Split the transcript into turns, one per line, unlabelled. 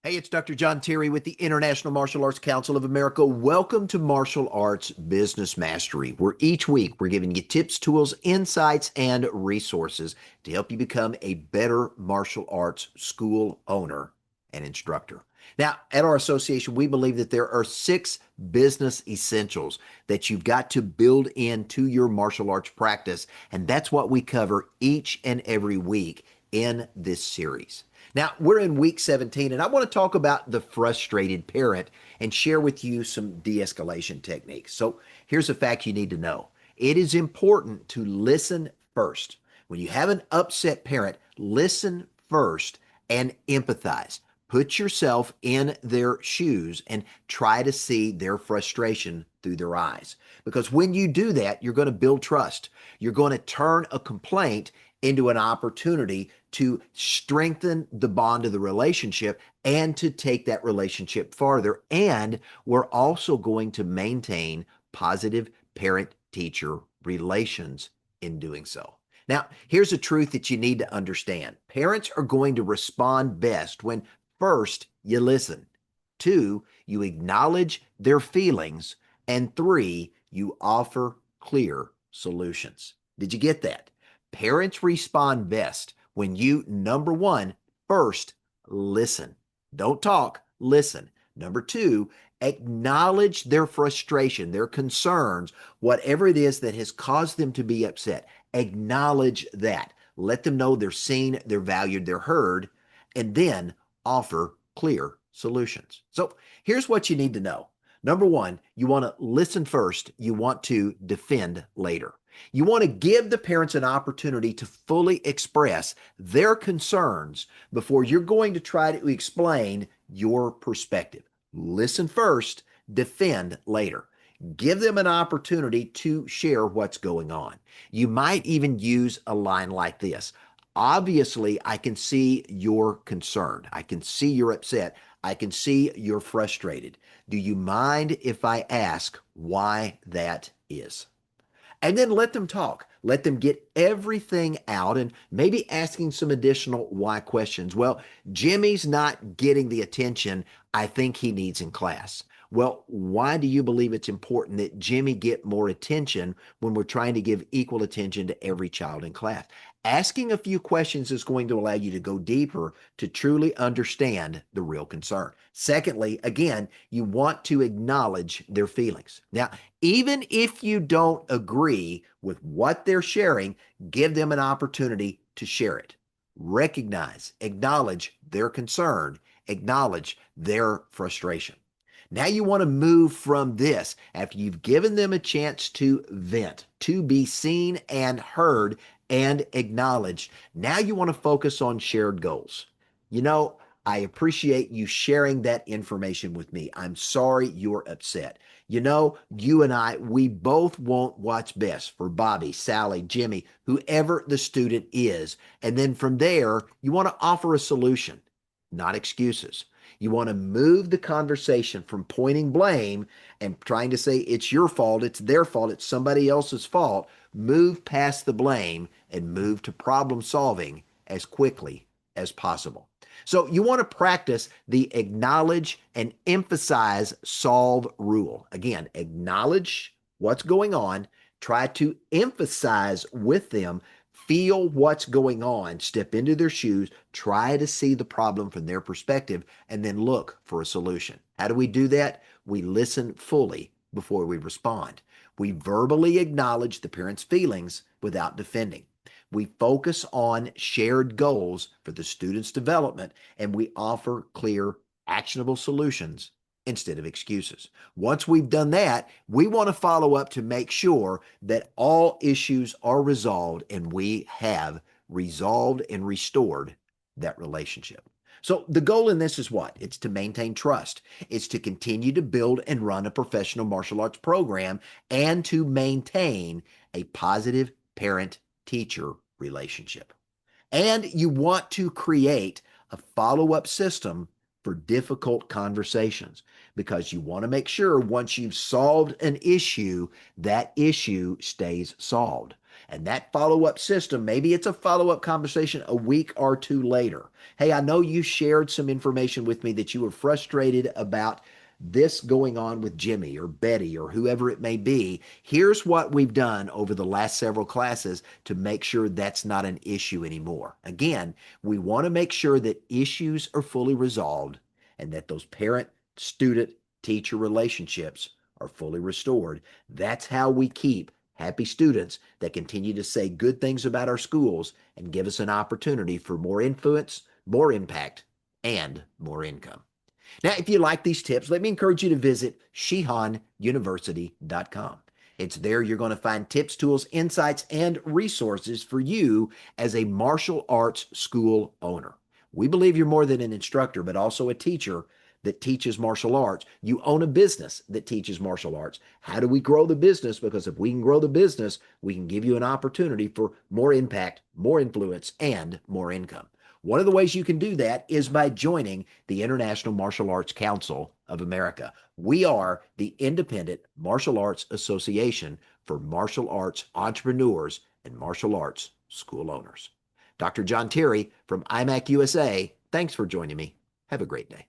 Hey, it's Dr. John Terry with the International Martial Arts Council of America. Welcome to Martial Arts Business Mastery, where each week we're giving you tips, tools, insights, and resources to help you become a better martial arts school owner and instructor. Now, at our association, we believe that there are 6 business essentials that you've got to build into your martial arts practice, and that's what we cover each and every week in this series. Now, we're in week 17, and I want to talk about the frustrated parent and share with you some de-escalation techniques. So, here's a fact you need to know. It is important to listen first. When you have an upset parent, listen first and empathize. Put yourself in their shoes and try to see their frustration through their eyes. Because when you do that, you're going to build trust. You're going to turn a complaint into an opportunity to strengthen the bond of the relationship and to take that relationship farther. And we're also going to maintain positive parent-teacher relations in doing so. Now, here's a truth that you need to understand. Parents are going to respond best when first you listen, 2, you acknowledge their feelings, and 3, you offer clear solutions. Did you get that? Parents respond best when you, number 1, first listen. Don't talk, listen. Number 2, acknowledge their frustration, their concerns, whatever it is that has caused them to be upset. Acknowledge that. Let them know they're seen, they're valued, they're heard, and then offer clear solutions. So here's what you need to know. Number 1, you want to listen first. You want to defend later. You want to give the parents an opportunity to fully express their concerns before you're going to try to explain your perspective. Listen first, defend later. Give them an opportunity to share what's going on. You might even use a line like this. Obviously, I can see you're concerned. I can see you're upset. I can see you're frustrated. Do you mind if I ask why that is? And then let them talk. Let them get everything out and maybe asking some additional why questions. Well, Jimmy's not getting the attention I think he needs in class. Well, why do you believe it's important that Jimmy get more attention when we're trying to give equal attention to every child in class? Asking a few questions is going to allow you to go deeper to truly understand the real concern. Secondly, again, you want to acknowledge their feelings. Now, even if you don't agree with what they're sharing, give them an opportunity to share it. Recognize, acknowledge their concern, acknowledge their frustration. Now you want to move from this after you've given them a chance to vent, to be seen and heard and acknowledged. Now you want to focus on shared goals. You know, I appreciate you sharing that information with me. I'm sorry you're upset. You know, you and I, we both want what's best for Bobby, Sally, Jimmy, whoever the student is. And then from there, you want to offer a solution, not excuses. You want to move the conversation from pointing blame and trying to say it's your fault, it's their fault, it's somebody else's fault. Move past the blame and move to problem solving as quickly as possible. So you want to practice the acknowledge and emphasize solve rule. Again, acknowledge what's going on, try to emphasize with them, feel what's going on, step into their shoes, try to see the problem from their perspective, and then look for a solution. How do we do that? We listen fully before we respond. We verbally acknowledge the parent's feelings without defending. We focus on shared goals for the student's development, and we offer clear, actionable solutions instead of excuses. Once we've done that, we want to follow up to make sure that all issues are resolved and we have resolved and restored that relationship. So the goal in this is what? It's to maintain trust. It's to continue to build and run a professional martial arts program and to maintain a positive parent-teacher relationship. And you want to create a follow-up system for difficult conversations because you want to make sure once you've solved an issue, that issue stays solved. And that follow-up system, maybe it's a follow-up conversation a week or two later. Hey, I know you shared some information with me that you were frustrated about this going on with Jimmy or Betty or whoever it may be. Here's what we've done over the last several classes to make sure that's not an issue anymore. Again, we want to make sure that issues are fully resolved and that those parent, student, teacher relationships are fully restored. That's how we keep happy students that continue to say good things about our schools and give us an opportunity for more influence, more impact, and more income. Now, if you like these tips, let me encourage you to visit shihanuniversity.com. It's there you're going to find tips, tools, insights, and resources for you as a martial arts school owner. We believe you're more than an instructor, but also a teacher that teaches martial arts. You own a business that teaches martial arts. How do we grow the business? Because if we can grow the business, we can give you an opportunity for more impact, more influence, and more income. One of the ways you can do that is by joining the International Martial Arts Council of America. We are the independent martial arts association for martial arts entrepreneurs and martial arts school owners. Dr. John Terry from IMAC USA, thanks for joining me. Have a great day.